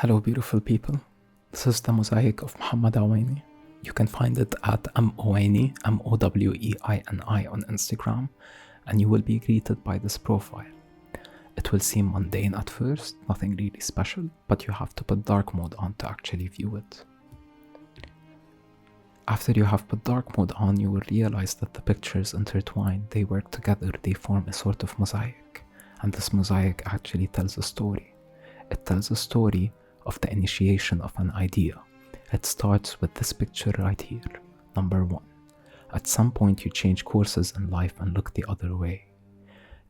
Hello, beautiful people. This is the mosaic of Muhammad Awaini. You can find it at Moweini, Moweini on Instagram, and you will be greeted by this profile. It will seem mundane at first, nothing really special, but you have to put dark mode on to actually view it. After you have put dark mode on, you will realize that the pictures intertwine, they work together, they form a sort of mosaic. And this mosaic actually tells a story. It tells a story of the initiation of an idea. It starts with this picture right here, number 1. At some point you change courses in life and look the other way.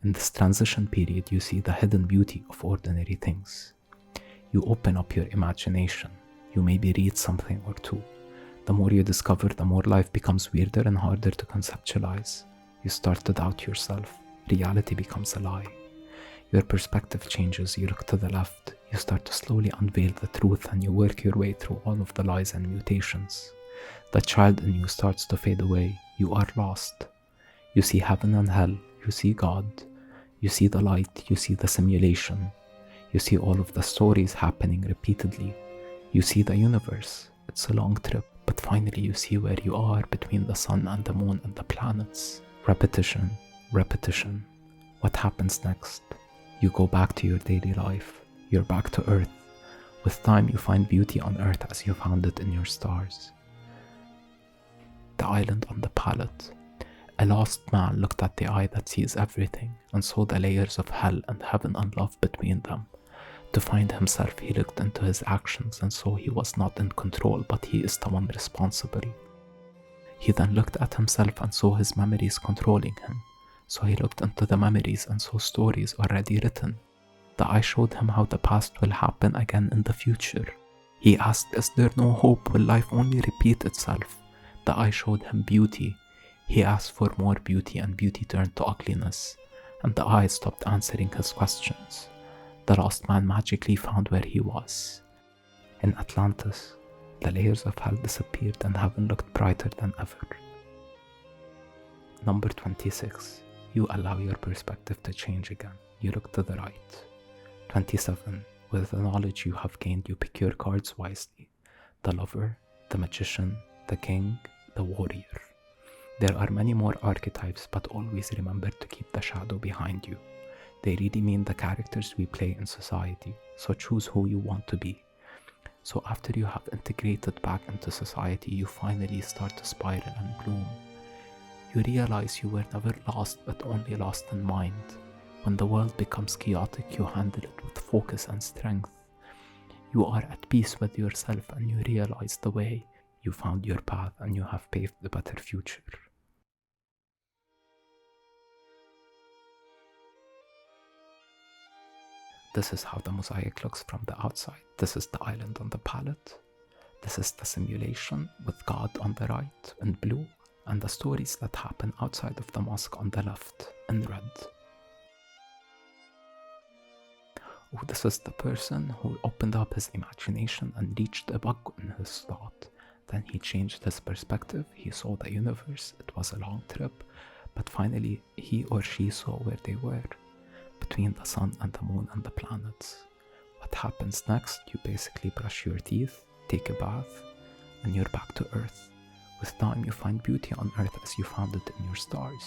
In this transition period you see the hidden beauty of ordinary things. You open up your imagination. You maybe read something or two. The more you discover, the more life becomes weirder and harder to conceptualize. You start to doubt yourself. Reality becomes a lie. Your perspective changes, you look to the left, you start to slowly unveil the truth and you work your way through all of the lies and mutations. The child in you starts to fade away, you are lost. You see heaven and hell, you see God, you see the light, you see the simulation, you see all of the stories happening repeatedly, you see the universe. It's a long trip, but finally you see where you are between the sun and the moon and the planets. Repetition, repetition. What happens next? You go back to your daily life. You're back to Earth. With time you find beauty on Earth as you found it in your stars. The island on the palette. A lost man looked at the eye that sees everything and saw the layers of hell and heaven and love between them. To find himself, he looked into his actions and saw he was not in control, but he is the one responsible. He then looked at himself and saw his memories controlling him. So he looked into the memories and saw stories already written. The eye showed him how the past will happen again in the future. He asked, is there no hope? Will life only repeat itself? The eye showed him beauty. He asked for more beauty and beauty turned to ugliness. And the eye stopped answering his questions. The lost man magically found where he was. In Atlantis, the layers of hell disappeared and heaven looked brighter than ever. Number 26. You allow your perspective to change again. You look to the right. 27. With the knowledge you have gained, you pick your cards wisely. The lover, the magician, the king, the warrior. There are many more archetypes, but always remember to keep the shadow behind you. They really mean the characters we play in society, so choose who you want to be. So after you have integrated back into society, you finally start to spiral and bloom. You realize you were never lost, but only lost in mind. When the world becomes chaotic, you handle it with focus and strength. You are at peace with yourself and you realize the way. You found your path and you have paved a better future. This is how the mosaic looks from the outside. This is the island on the palette. This is the simulation with God on the right in blue, and the stories that happen outside of the mosque on the left in red. Oh, this is the person who opened up his imagination and reached a bug in his thought. Then he changed his perspective, he saw the universe, it was a long trip, but finally he or she saw where they were, between the sun and the moon and the planets. What happens next? You basically brush your teeth, take a bath, and you're back to Earth. With time you find beauty on Earth as you found it in your stars.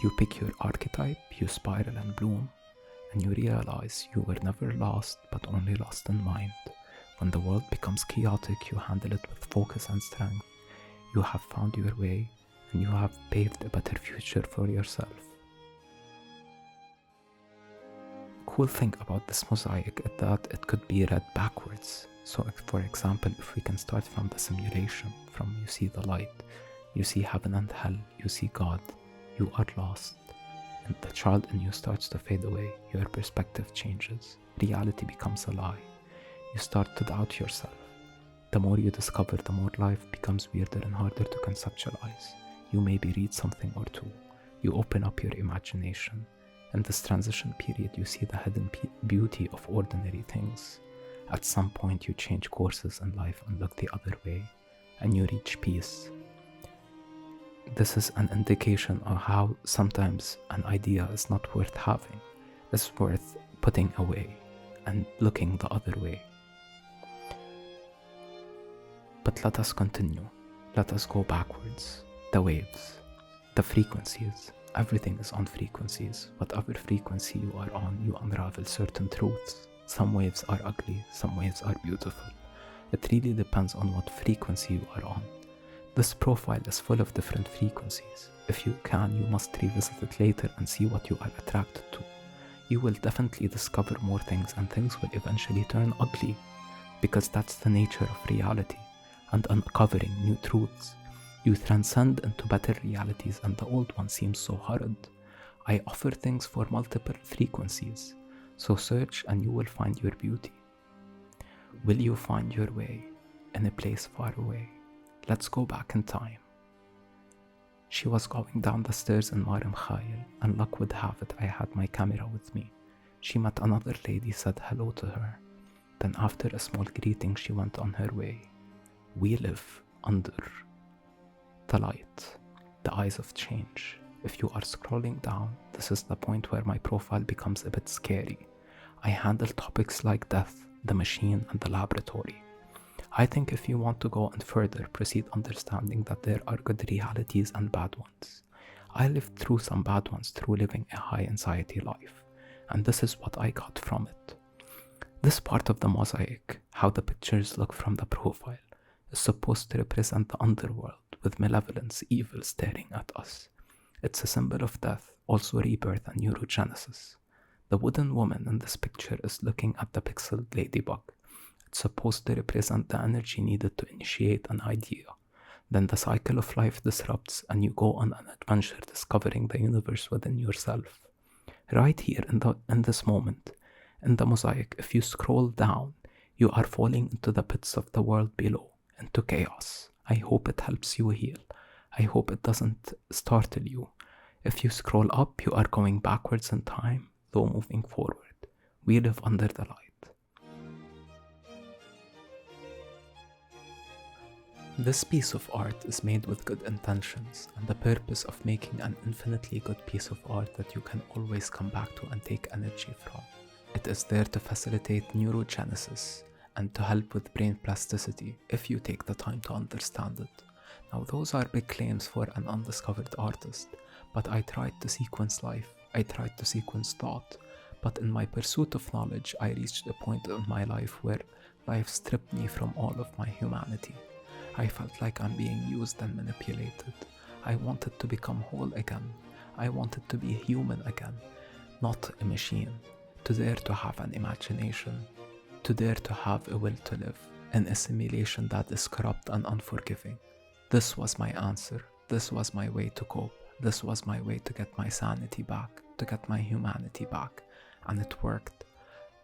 You pick your archetype, you spiral and bloom, and you realize you were never lost, but only lost in mind. When the world becomes chaotic, you handle it with focus and strength. You have found your way, and you have paved a better future for yourself. Cool thing about this mosaic is that it could be read backwards. So for example, if we can start from the simulation, from you see the light, you see heaven and hell, you see God, you are lost, and the child in you starts to fade away, your perspective changes, reality becomes a lie, you start to doubt yourself. The more you discover, the more life becomes weirder and harder to conceptualize. You maybe read something or two, you open up your imagination. In this transition period, you see the hidden beauty of ordinary things. At some point you change courses in life and look the other way, and you reach peace. This is an indication of how sometimes an idea is not worth having, it's worth putting away. and looking the other way. But let us continue. Let us go backwards. The waves, the frequencies. Everything is on frequencies. Whatever frequency you are on, you unravel certain truths. Some waves are ugly, some waves are beautiful. It really depends on what frequency you are on. This profile is full of different frequencies. If you can, you must revisit it later and see what you are attracted to. You will definitely discover more things, and things will eventually turn ugly, because that's the nature of reality and uncovering new truths. You transcend into better realities, and the old one seems so horrid. I offer things for multiple frequencies, so search and you will find your beauty. Will you find your way in a place far away? Let's go back in time. She was going down the stairs in Marim Khail, and luck would have it I had my camera with me. She met another lady, said hello to her. Then after a small greeting, she went on her way. We live under the light, the eyes of change. If you are scrolling down, this is the point where my profile becomes a bit scary. I handle topics like death, the machine, and the laboratory. I think if you want to go on further, proceed understanding that there are good realities and bad ones. I lived through some bad ones through living a high anxiety life, and this is what I got from it. This part of the mosaic, how the pictures look from the profile, is supposed to represent the underworld with malevolence, evil staring at us. It's a symbol of death, also rebirth and neurogenesis. The wooden woman in this picture is looking at the pixeled ladybug. It's supposed to represent the energy needed to initiate an idea. Then the cycle of life disrupts and you go on an adventure discovering the universe within yourself. Right here in this moment, in the mosaic, if you scroll down, you are falling into the pits of the world below, into chaos. I hope it helps you heal. I hope it doesn't startle you. If you scroll up, you are going backwards in time, though moving forward. We live under the light. This piece of art is made with good intentions and the purpose of making an infinitely good piece of art that you can always come back to and take energy from. It is there to facilitate neurogenesis and to help with brain plasticity if you take the time to understand it. Now those are big claims for an undiscovered artist, but I tried to sequence life, I tried to sequence thought, but in my pursuit of knowledge I reached a point in my life where life stripped me from all of my humanity. I felt like I'm being used and manipulated. I wanted to become whole again. I wanted to be human again, not a machine. To dare to have an imagination, to dare to have a will to live, in a simulation that is corrupt and unforgiving. This was my answer. This was my way to cope. This was my way to get my sanity back, to get my humanity back, and it worked.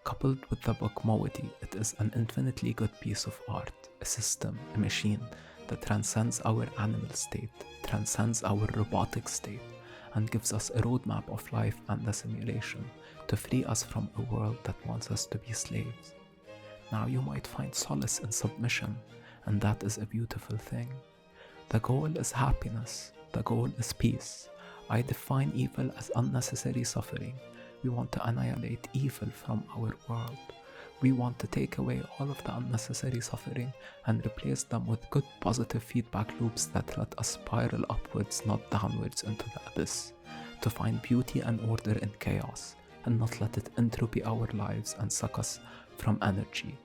Coupled with the book Mowdy, it is an infinitely good piece of art, a system, a machine that transcends our animal state, transcends our robotic state, and gives us a roadmap of life and the simulation to free us from a world that wants us to be slaves. Now you might find solace in submission, and that is a beautiful thing. The goal is happiness, the goal is peace. I define evil as unnecessary suffering. We want to annihilate evil from our world. We want to take away all of the unnecessary suffering and replace them with good positive feedback loops that let us spiral upwards, not downwards into the abyss, to find beauty and order in chaos, and not let it entropy our lives and suck us from energy.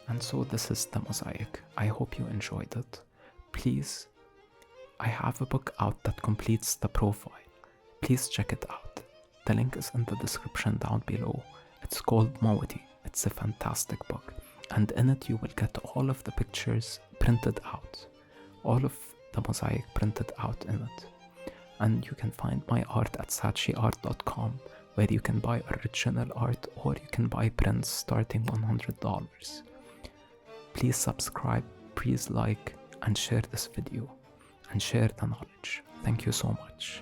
And so this is the mosaic. I hope you enjoyed it. Please, I have a book out that completes the profile. Please check it out. The link is in the description down below. It's called Mowdy. It's a fantastic book. And in it you will get all of the pictures printed out. All of the mosaic printed out in it. And you can find my art at saatchiart.com, where you can buy original art or you can buy prints starting $100. Please subscribe, please like and share this video and share the knowledge. Thank you so much.